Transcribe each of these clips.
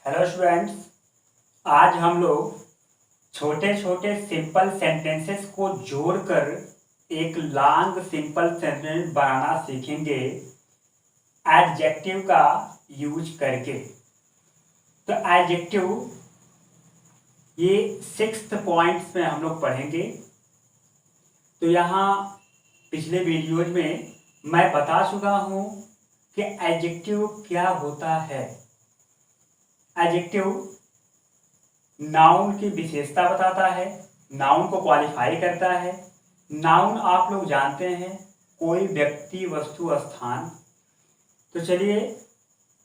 Hello students. आज हम लोग छोटे छोटे सिंपल सेंटेंसेस को जोड़कर एक लॉन्ग सिंपल सेंटेंस बनाना सीखेंगे एडजेक्टिव का यूज करके। तो एडजेक्टिव ये 6th पॉइंट्स में हम लोग पढ़ेंगे। तो यहाँ पिछले वीडियोज में मैं बता चुका हूँ कि एडजेक्टिव क्या होता है। एडजेक्टिव नाउन की विशेषता बताता है, नाउन को क्वालिफाई करता है। नाउन आप लोग जानते हैं, कोई व्यक्ति, वस्तु, स्थान। तो चलिए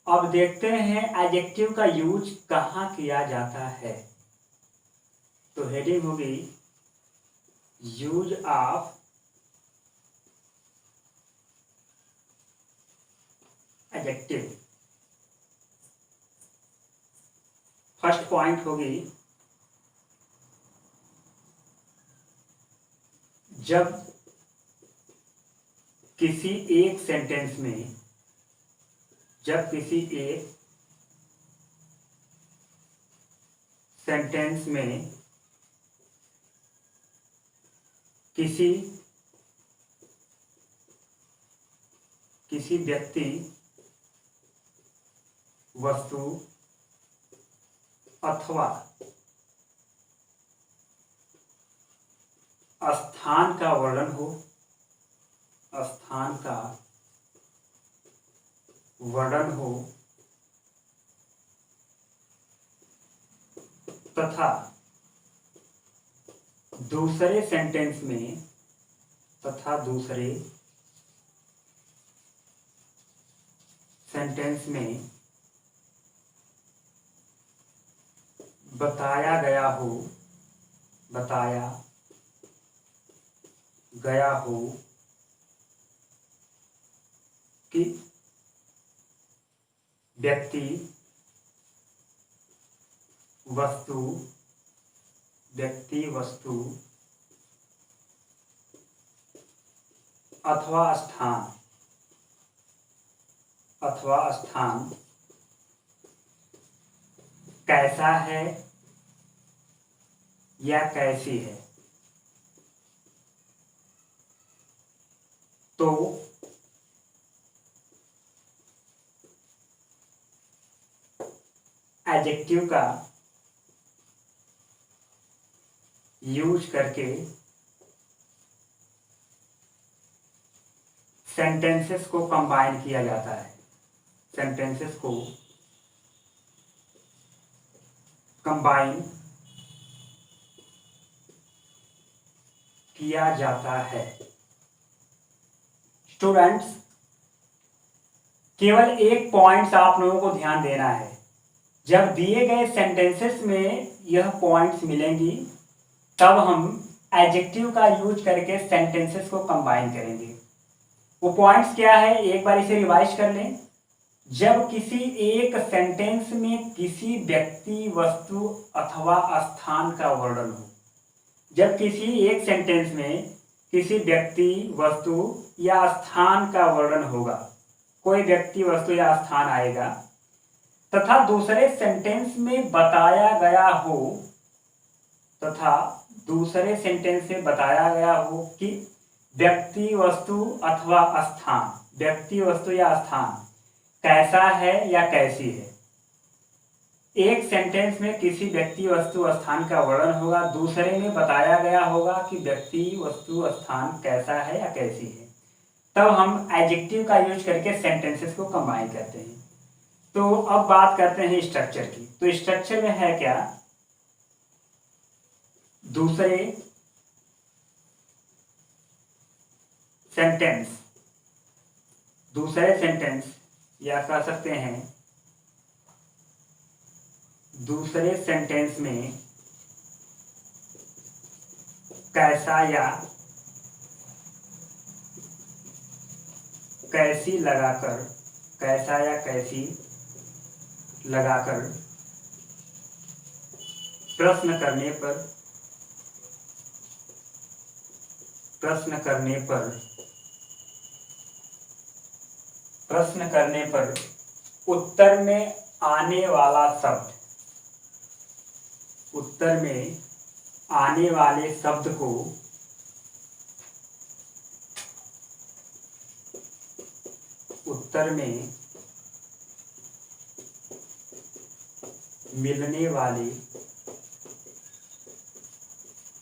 अब देखते हैं एडजेक्टिव का यूज कहाँ किया जाता है। तो हेडिंग होगी use of adjective. First point होगी जब किसी एक सेंटेंस में किसी व्यक्ति, वस्तु अथवा स्थान का वर्णन हो, तथा दूसरे सेंटेंस में बताया गया हो कि व्यक्ति, वस्तु अथवा स्थान कैसा है या कैसी है। तो एडजेक्टिव का यूज करके सेंटेंसेस को कंबाइन किया जाता है। सेंटेंसेस को कंबाइन किया जाता है। स्टूडेंट्स, केवल एक पॉइंट्स आप लोगों को ध्यान देना है। जब दिए गए सेंटेंसेस में यह पॉइंट्स मिलेंगी तब हम एडजेक्टिव का यूज करके सेंटेंसेस को कंबाइन करेंगे। वो पॉइंट्स क्या है, एक बार इसे रिवाइज कर लें। जब किसी एक सेंटेंस में किसी व्यक्ति, वस्तु अथवा स्थान का वर्णन हो, जब किसी एक सेंटेंस में किसी व्यक्ति, वस्तु या स्थान का वर्णन होगा, कोई व्यक्ति, वस्तु या स्थान आएगा, तथा दूसरे सेंटेंस में बताया गया हो कि व्यक्ति, वस्तु अथवा स्थान, व्यक्ति, वस्तु या स्थान कैसा है या कैसी है। एक सेंटेंस में किसी व्यक्ति, वस्तु, स्थान का वर्णन होगा, दूसरे में बताया गया होगा कि व्यक्ति, वस्तु, स्थान कैसा है या कैसी है। तब हम एडजेक्टिव का यूज करके सेंटेंसेस को कंबाइन करते हैं। तो अब बात करते हैं स्ट्रक्चर की। तो स्ट्रक्चर में है क्या, दूसरे सेंटेंस या कह सकते हैं दूसरे सेंटेंस में कैसा या कैसी लगाकर प्रश्न करने पर उत्तर में आने वाला शब्द, उत्तर में आने वाले शब्द को उत्तर में मिलने वाले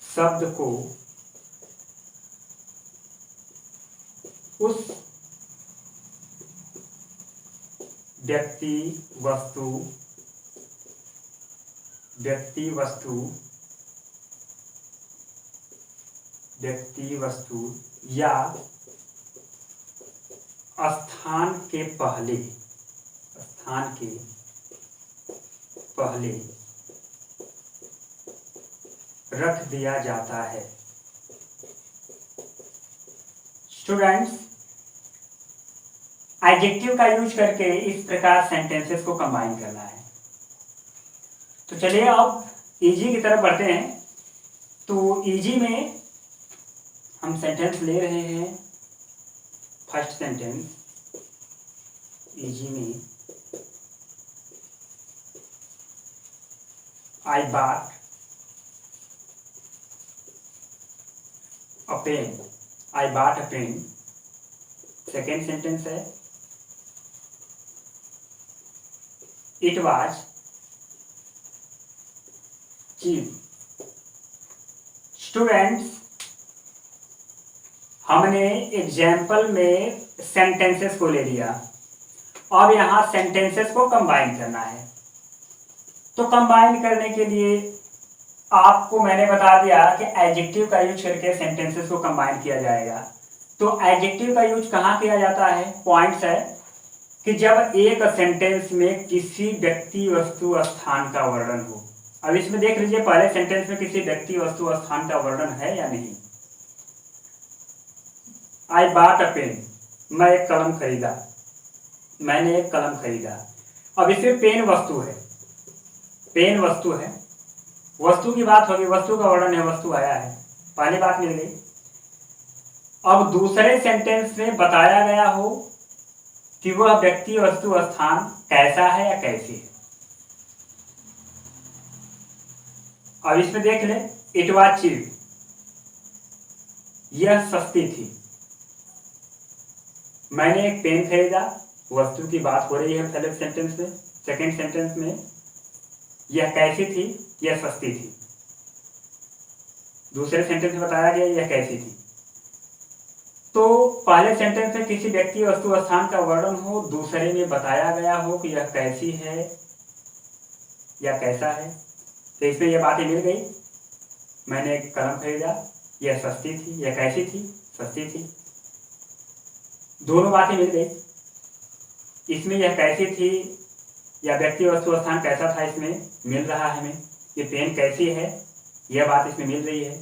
शब्द को उस व्यक्ति वस्तु या स्थान के पहले रख दिया जाता है। स्टूडेंट्स, एडजेक्टिव का यूज करके इस प्रकार सेंटेंसेस को कंबाइन करना है। तो चलिए अब इजी की तरफ बढ़ते हैं। तो इजी में हम सेंटेंस ले रहे हैं। फर्स्ट सेंटेंस इजी में, I bought a pen. I bought a pen. Second sentence है, इट वाज चीप। स्टूडेंट्स, हमने एग्जाम्पल में सेंटेंसेस को ले लिया। अब यहाँ सेंटेंसेस को कंबाइन करना है। तो कंबाइन करने के लिए आपको मैंने बता दिया कि एडजेक्टिव का यूज करके सेंटेंसेस को कंबाइन किया जाएगा। तो एडजेक्टिव का यूज कहाँ किया जाता है? पॉइंट्स है कि जब एक सेंटेंस में किसी व्यक्ति वस्तु स्थान का वर्णन हो। अब इसमें देख लीजिए, पहले सेंटेंस में किसी व्यक्ति वस्तु स्थान का वर्णन है या नहीं। आई बॉट अ पेन, मैं एक कलम खरीदा, मैंने एक कलम खरीदा। अब इसमें पेन वस्तु है, पेन वस्तु है, वस्तु की बात होगी, वस्तु का वर्णन है, वस्तु आया है, पहली बात मिल गई। अब दूसरे सेंटेंस में बताया गया हो कि वह व्यक्ति वस्तु स्थान कैसा है या कैसी है। अब इसमें देख ले, इट वाज चीप, यह सस्ती थी। मैंने एक पेन खरीदा, वस्तु की बात हो रही है पहले सेंटेंस में। सेकंड सेंटेंस में यह कैसी थी? यह सस्ती थी। दूसरे सेंटेंस में बताया गया यह कैसी थी। तो पहले सेंटेंस में किसी व्यक्ति वस्तु स्थान का वर्णन हो, दूसरे में बताया गया हो कि यह कैसी है या कैसा है। तो इसमें यह बातें मिल गई। मैंने एक कलम खरीदा, यह सस्ती थी, यह कैसी थी? सस्ती थी। दोनों बातें मिल गई। इसमें यह कैसी थी या व्यक्ति वस्तु स्थान कैसा था, इसमें मिल रहा है हमें। ये पेन कैसी है, यह बात इसमें मिल रही है।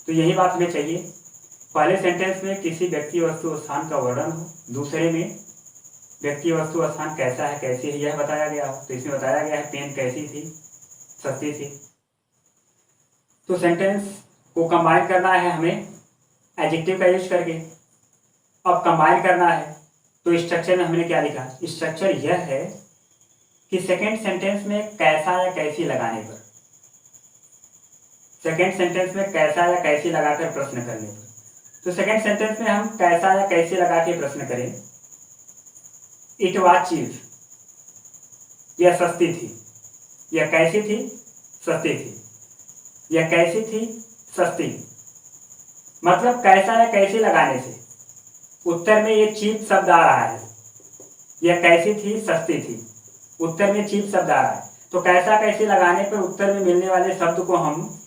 तो यही बात हमें चाहिए। पहले सेंटेंस में किसी व्यक्ति वस्तु स्थान का वर्णन हो, दूसरे में व्यक्ति वस्तु स्थान कैसा है, कैसी है, यह बताया गया हो। तो इसमें बताया गया है पेन कैसी थी, सस्ती थी। तो सेंटेंस को कंबाइन करना है हमें एडजेक्टिव का यूज करके। अब कंबाइन करना है तो स्ट्रक्चर में हमने क्या लिखा? स्ट्रक्चर यह है कि सेकंड सेंटेंस में कैसा या कैसी लगाने पर, सेकंड सेंटेंस में कैसा या कैसी लगाकर प्रश्न करने पर। तो सेकंड सेंटेंस में हम कैसा या कैसी लगा के प्रश्न करें। इट वाज चीप, यह सस्ती थी। यह कैसी थी? सस्ती थी। यह कैसी थी? सस्ती। मतलब कैसा या कैसी लगाने से उत्तर में ये चीप शब्द आ रहा है। यह कैसी थी? सस्ती थी। उत्तर में चीप शब्द आ रहा है। तो कैसा कैसी लगाने पर उत्तर में मिलने वाले शब्द को हम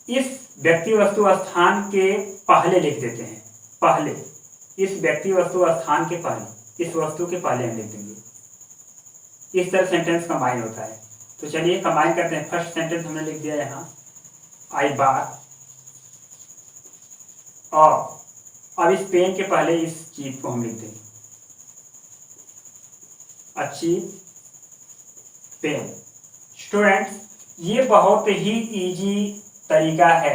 इस व्यक्ति वस्तु स्थान के पहले लिख देते हैं। पहले, इस व्यक्ति वस्तु स्थान के पहले, इस वस्तु के पहले हम लिख देंगे। इस तरह सेंटेंस कंबाइन होता है। तो चलिए कंबाइन करते हैं। फर्स्ट सेंटेंस हमने लिख दिया यहाँ, आई बॉट। और अब इस पेन के पहले इस चीप को हम लिख देंगे, अच्छी पेन। स्टूडेंट्स, ये बहुत ही इजी तरीका है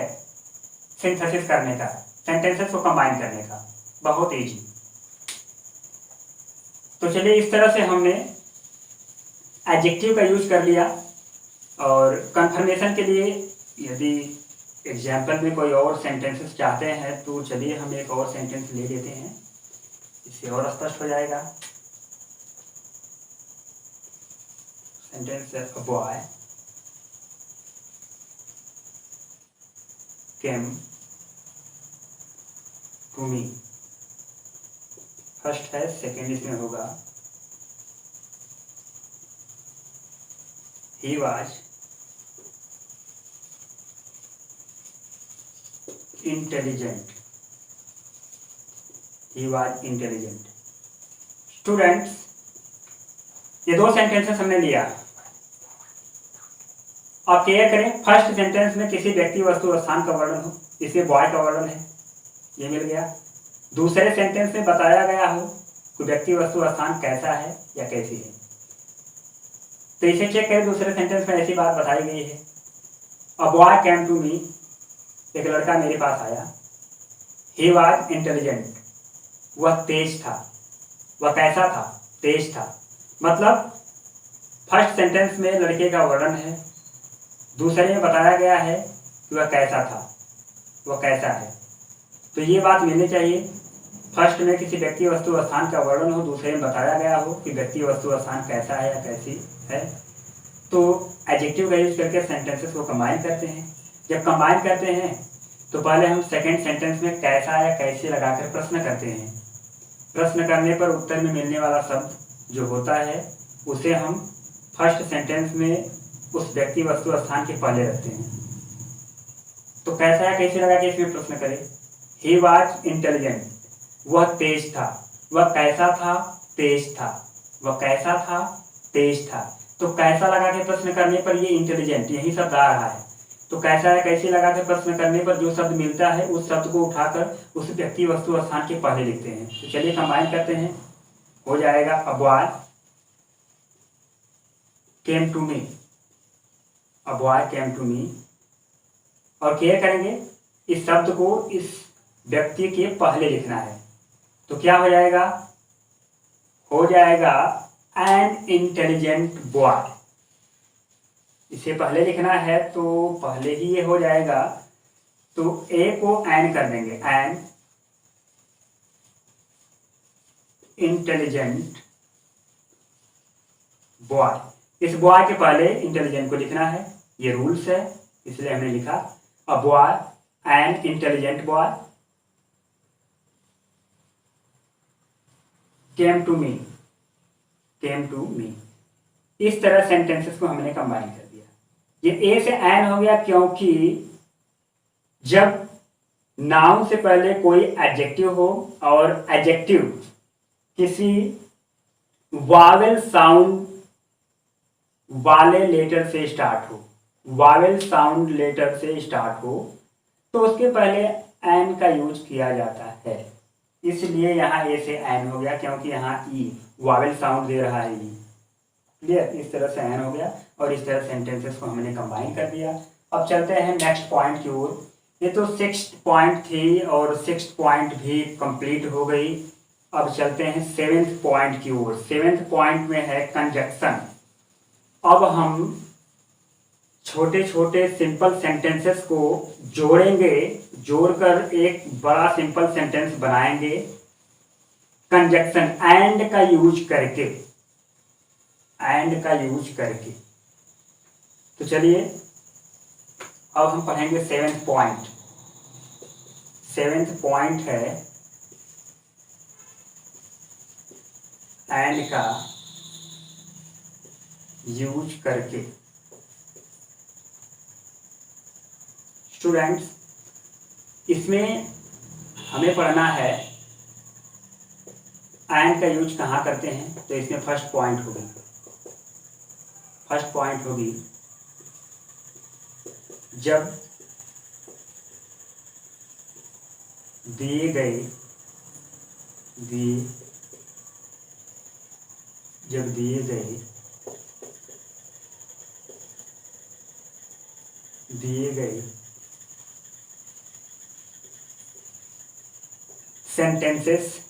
सिंथेसिस करने का, सेंटेंसेस को कंबाइन करने का, बहुत इजी। तो चलिए इस तरह से हमने एडजेक्टिव का यूज कर लिया। और कंफर्मेशन के लिए यदि एग्जाम्पल में कोई और सेंटेंसेस चाहते हैं तो चलिए हम एक और सेंटेंस ले लेते हैं, इससे और स्पष्ट हो जाएगा। Sentence a boy came to me. First है, सेकेंड इसमें होगा he was intelligent, he was intelligent। Students, ये दो सेंटेंसेस हमने लिया। आप क्लियर करें, फर्स्ट सेंटेंस में किसी व्यक्ति वस्तु स्थान का वर्णन हो, इसमें बॉय का वर्णन है, ये मिल गया। दूसरे सेंटेंस में बताया गया हो कि व्यक्ति वस्तु स्थान कैसा है या कैसी है, तो इसे चेक करें। दूसरे सेंटेंस में ऐसी बात बताई गई है, अ बॉय केम टू मी, एक लड़का मेरे पास आया। ही वॉज इंटेलिजेंट, वह तेज था। वह कैसा था? तेज था। मतलब फर्स्ट सेंटेंस में लड़के का वर्णन है, दूसरे में बताया गया है कि वह कैसा था, वह कैसा है। तो ये बात मिलनी चाहिए, फर्स्ट में किसी व्यक्ति वस्तु स्थान का वर्णन हो, दूसरे में बताया गया हो कि व्यक्ति वस्तु स्थान कैसा है या कैसी है। तो एडजेक्टिव का यूज करके सेंटेंसेस को कंबाइन करते हैं। जब कंबाइन करते हैं तो पहले हम सेकंड सेंटेंस में कैसा या कैसे लगाकर प्रश्न करते हैं। प्रश्न करने पर उत्तर में मिलने वाला शब्द जो होता है उसे हम फर्स्ट सेंटेंस में उस व्यक्ति वस्तु स्थान के पहले रखते हैं। तो कैसा या कैसे लगा के इसमें प्रश्न करें। ही वॉज इंटेलिजेंट, वह तेज था। वह कैसा था? तेज था। वह कैसा था? तेज था। तो कैसा लगा के प्रश्न करने पर ये इंटेलिजेंट यही शब्द आ रहा है। तो कैसा है कैसे लगा के प्रश्न करने पर जो शब्द मिलता है उस शब्द को उठाकर उस व्यक्ति वस्तु स्थान के पहले लिखते हैं। तो चलिए कंबाइन करते हैं, हो जाएगा a boy came to me, a boy came to me. और क्या करेंगे, इस शब्द को इस व्यक्ति के पहले लिखना है। तो क्या हो जाएगा? हो जाएगा एन इंटेलिजेंट बॉय। इसे पहले लिखना है तो पहले ही ये हो जाएगा, तो ए को एन कर देंगे, एन इंटेलिजेंट बॉय। इस बॉय के पहले इंटेलिजेंट को लिखना है, ये रूल्स है, इसलिए हमने लिखा a boy an intelligent boy came to me, came to me. इस तरह सेंटेंसेस को हमने कंबाइन कर दिया। ये ए से एन हो गया क्योंकि जब नाउन से पहले कोई एडजेक्टिव हो और एडजेक्टिव किसी वावेल साउंड वाले लेटर से स्टार्ट हो, वावेल साउंड लेटर से स्टार्ट हो, तो उसके पहले एन का यूज किया जाता है। इसलिए यहाँ ए से एन हो गया क्योंकि यहाँ ई वावेल साउंड दे रहा है। ई क्लियर, इस तरह से एन हो गया और इस तरह सेंटेंसेस को हमने कंबाइन कर दिया। अब चलते हैं नेक्स्ट पॉइंट की ओर। ये तो 6th पॉइंट थी और 6th पॉइंट भी कंप्लीट हो गई। अब चलते हैं 7th पॉइंट की ओर। 7th पॉइंट में है कंजक्शन। अब हम छोटे छोटे सिंपल सेंटेंसेस को जोड़ेंगे, जोड़कर एक बड़ा सिंपल सेंटेंस बनाएंगे कंजक्शन एंड का यूज करके, एंड का यूज करके। तो चलिए अब हम पढ़ेंगे 7th पॉइंट। 7th पॉइंट है एंड का यूज करके। स्टूडेंट्स, इसमें हमें पढ़ना है एंड का यूज कहाँ करते हैं। तो इसमें फर्स्ट पॉइंट होगी, फर्स्ट पॉइंट होगी जब दिए गए सेंटेंसेस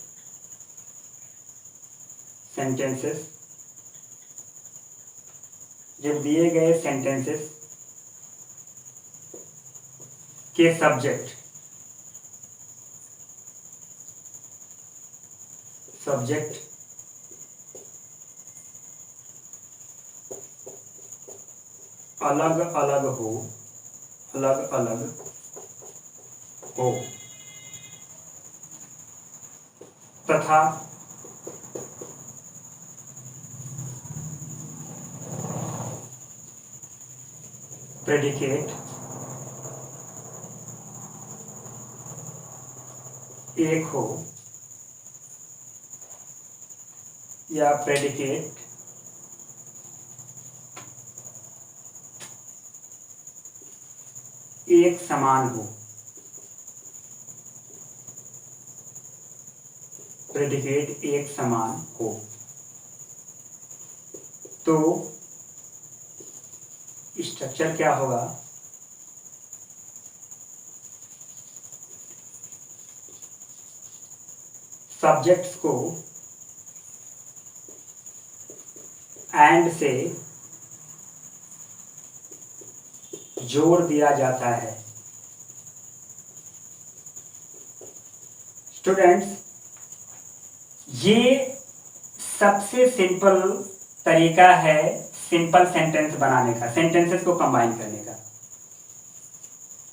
जब दिए गए सेंटेंसेस के सब्जेक्ट अलग अलग हो तथा प्रेडिकेट एक हो या प्रेडिकेट एक समान हो, प्रेडिकेट एक समान हो, तो स्ट्रक्चर क्या होगा? सब्जेक्ट्स को एंड से जोड़ दिया जाता है। स्टूडेंट्स, ये सबसे सिंपल तरीका है सिंपल सेंटेंस बनाने का, सेंटेंसेस को कंबाइन करने का।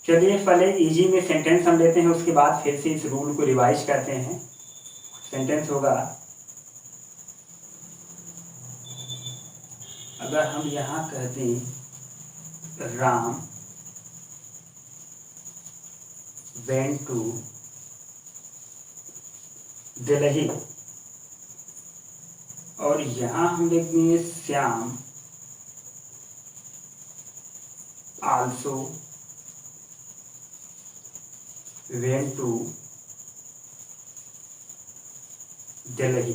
चलिए पहले इजी में सेंटेंस हम लेते हैं, उसके बाद फिर से इस रूल को रिवाइज करते हैं। सेंटेंस होगा, अगर हम यहाँ कह दें राम went to दिल्ली, और यहाँ हम लिख देंगे Shyam also went to Delhi.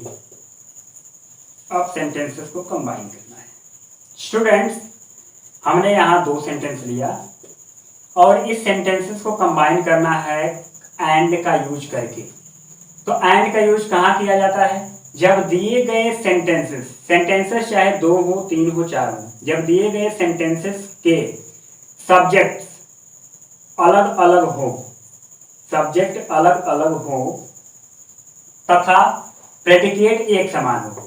अब सेंटेंसेस को कंबाइन करना है। स्टूडेंट्स, हमने यहाँ दो सेंटेंस लिया और इस सेंटेंसेस को कंबाइन करना है एंड का यूज करके। तो एंड का यूज कहाँ किया जाता है? जब दिए गए सेंटेंसेस चाहे 2 हो, 3 हो, 4 हो, जब दिए गए सेंटेंसेस के सब्जेक्ट अलग अलग हो तथा प्रेडिकेट एक समान हो,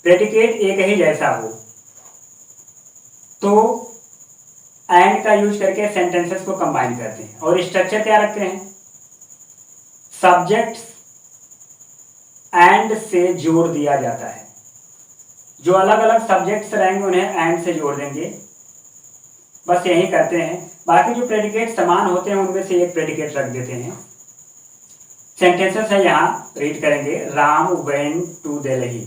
प्रेडिकेट एक ही जैसा हो, तो एंड का यूज करके सेंटेंसेस को कंबाइन करते हैं। और स्ट्रक्चर क्या रखते हैं? सब्जेक्ट्स एंड से जोड़ दिया जाता है। जो अलग अलग सब्जेक्ट्स रहेंगे उन्हें एंड से जोड़ देंगे, बस यही करते हैं। बाकी जो प्रेडिकेट समान होते हैं उनमें से एक प्रेडिकेट रख देते हैं। सेंटेंसेस है, यहाँ रीड करेंगे। राम वेंट टू दिल्ली,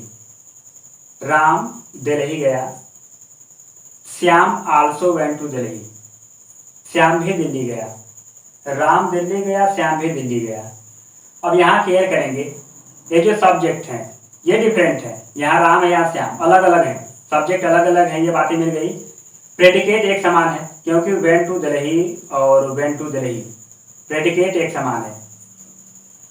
राम दिल्ली गया। Shyam also went to Delhi, Shyam भी दिल्ली गया। राम दिल्ली गया, श्याम भी दिल्ली गया। अब यहाँ क्लियर करेंगे, ये जो सब्जेक्ट हैं ये डिफरेंट है, यहाँ राम है यहाँ श्याम, अलग अलग है, सब्जेक्ट अलग अलग है, ये बातें मिल गई। प्रेडिकेट एक समान है क्योंकि वेंट टू दिल्ली और वेंट टू दिल्ली प्रेडिकेट एक समान है।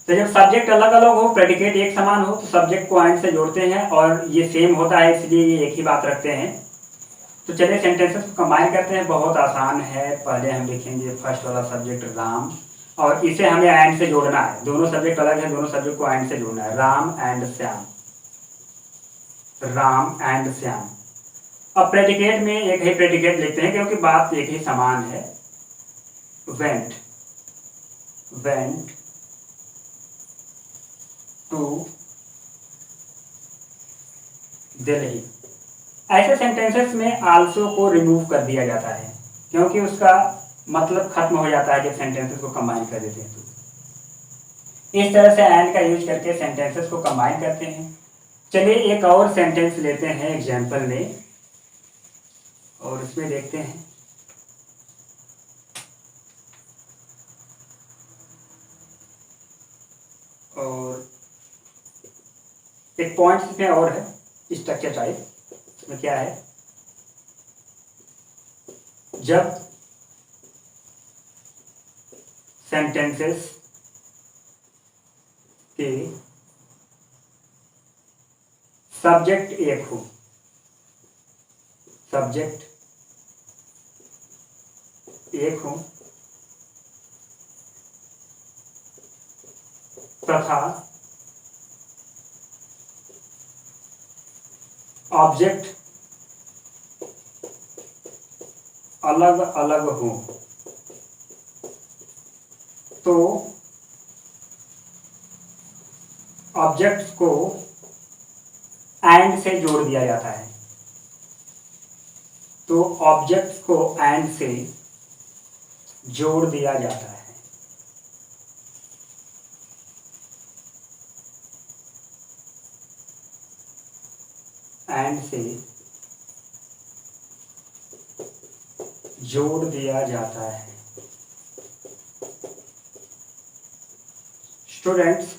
तो जब सब्जेक्ट अलग अलग हो, प्रेडिकेट एक समान हो, तो सब्जेक्ट को एंड से जोड़ते हैं और ये सेम होता है, इसलिए ये एक ही बात रखते हैं। तो चलिए सेंटेंसेस को कंबाइन करते हैं। बहुत आसान है। पहले हम लिखेंगे फर्स्ट वाला सब्जेक्ट राम, और इसे हमें एंड से जोड़ना है। दोनों सब्जेक्ट अलग है, दोनों सब्जेक्ट को एंड से जोड़ना है। Ram and Shyam, Ram and Shyam. अब प्रेडिकेट में एक ही प्रेडिकेट लिखते हैं क्योंकि बात एक ही समान है। Went, went to Delhi. ऐसे सेंटेंसेस में आल्सो को रिमूव कर दिया जाता है क्योंकि उसका मतलब खत्म हो जाता है जब सेंटेंसेस को कंबाइन कर देते हैं। तो इस तरह से एंड का यूज करके सेंटेंसेस को कंबाइन करते हैं। चलिए एक और सेंटेंस लेते हैं एग्जांपल में, और इसमें देखते हैं। और एक पॉइंट इसमें और है स्ट्रक्चर टाइप। इसमें क्या है? जब सेंटेंसेस के सब्जेक्ट एक हो, सब्जेक्ट एक हो तथा ऑब्जेक्ट अलग अलग हो तो ऑब्जेक्ट्स को एंड से जोड़ दिया जाता है। तो ऑब्जेक्ट्स को एंड से जोड़ दिया जाता है। एंड से जोड़ दिया जाता है। स्टूडेंट्स,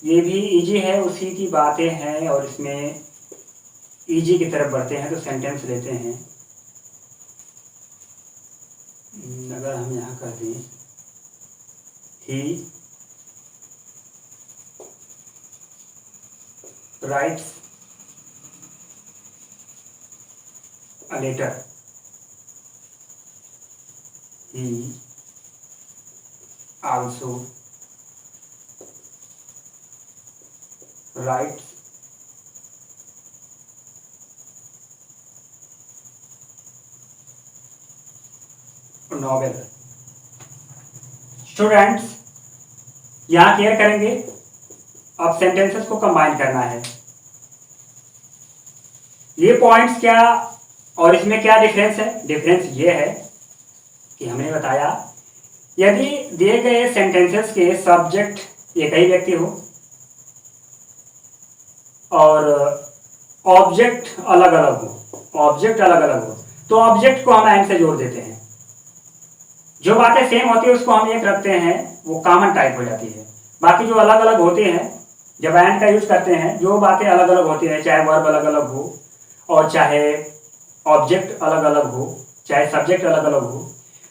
ये भी इजी है, उसी की बातें हैं और इसमें इजी की तरफ बढ़ते हैं। तो सेंटेंस लेते हैं। अगर हम यहाँ कर दें he writes a letter, he also writes a novel। Students, यहाँ क्लियर करेंगे। अब सेंटेंसेस को कंबाइन करना है। ये पॉइंट्स क्या और इसमें क्या डिफरेंस है? डिफरेंस ये है कि हमने बताया यदि दिए गए सेंटेंसेस के सब्जेक्ट एक ही व्यक्ति हो और ऑब्जेक्ट अलग अलग हो, तो ऑब्जेक्ट को हम एंड से जोड़ देते हैं। जो बातें सेम होती है उसको हम एक रखते हैं, वो कॉमन टाइप हो जाती है। बाकी जो अलग अलग होती हैं, जब एंड का यूज करते हैं, जो बातें अलग अलग होती हैं, चाहे वर्ब अलग अलग हो और चाहे ऑब्जेक्ट अलग अलग हो, चाहे सब्जेक्ट अलग अलग हो,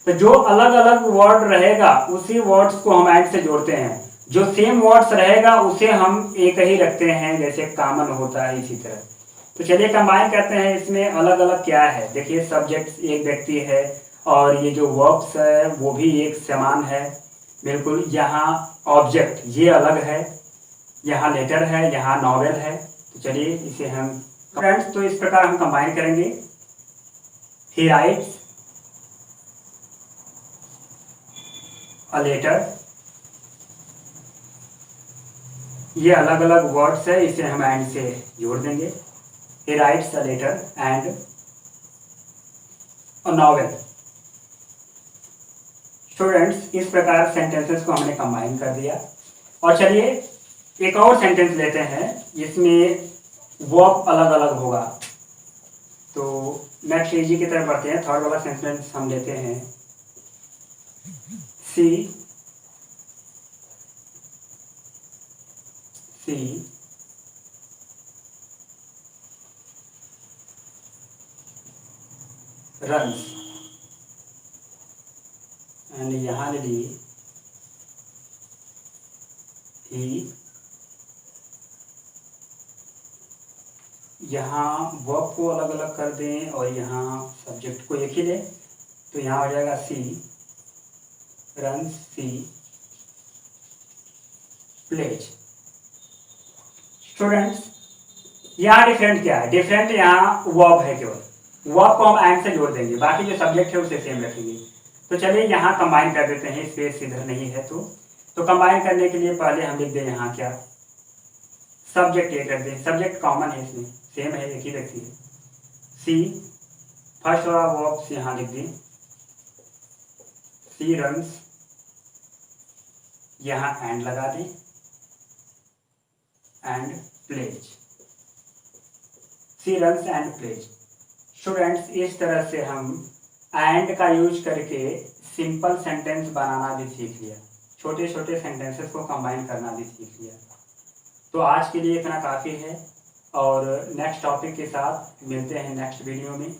तो जो अलग अलग वर्ड रहेगा उसी वर्ड्स को हम एंड से जोड़ते हैं। जो सेम वर्ड्स रहेगा उसे हम एक ही रखते हैं, जैसे कॉमन होता है इसी तरह। तो चलिए कंबाइन करते हैं। इसमें अलग अलग क्या है? देखिए, सब्जेक्ट एक व्यक्ति है और ये जो वर्ब्स है वो भी एक समान है बिल्कुल। यहाँ ऑब्जेक्ट ये अलग है, यहाँ लेटर है, यहाँ नॉवेल है। तो चलिए इसे हम फ्रेंड्स, तो इस प्रकार हम कंबाइन करेंगे। ही राइट्स अ लेटर, ये अलग अलग वर्ड्स है, इसे हम एंड से जोड़ देंगे। He writes a letter and a novel. Students, इस प्रकार सेंटेंसेस को हमने कंबाइन कर दिया। और चलिए एक और सेंटेंस लेते हैं जिसमें वर्ब अलग अलग होगा। तो नेक्स्ट इजी की तरफ बढ़ते हैं। थर्ड वाला सेंटेंस हम लेते हैं। सी रन्स, एंड यहाँ ले लिए ही, यहाँ वर्ब को अलग अलग कर दें और यहाँ सब्जेक्ट को एक ही लें, तो यहाँ हो जाएगा सी रन्स, सी प्लेज। स्टूडेंट्स, यहाँ डिफरेंट क्या है? डिफरेंट यहाँ वर्ब है, केवल वर्ब को हम एंड से जोड़ देंगे, बाकी जो सब्जेक्ट है उसे सेम रखेंगे। तो चलिए यहाँ कंबाइन कर देते हैं, स्पेस इधर नहीं है तो कंबाइन करने के लिए पहले हम लिख दें यहाँ क्या, सब्जेक्ट एक रख दें। सब्जेक्ट कॉमन है, इसमें सेम है, एक ही व्यक्ति है। सी फर्स्ट वाला वर्ब यहाँ लिख दें, सी रन्स, यहाँ एंड लगा दें, and plays, she runs and plays. Students, इस तरह से हम एंड का यूज करके सिंपल सेंटेंस बनाना भी सीख लिया, छोटे छोटे सेंटेंसेस को कंबाइन करना भी सीख लिया। तो आज के लिए इतना काफ़ी है और नेक्स्ट टॉपिक के साथ मिलते हैं नेक्स्ट वीडियो में।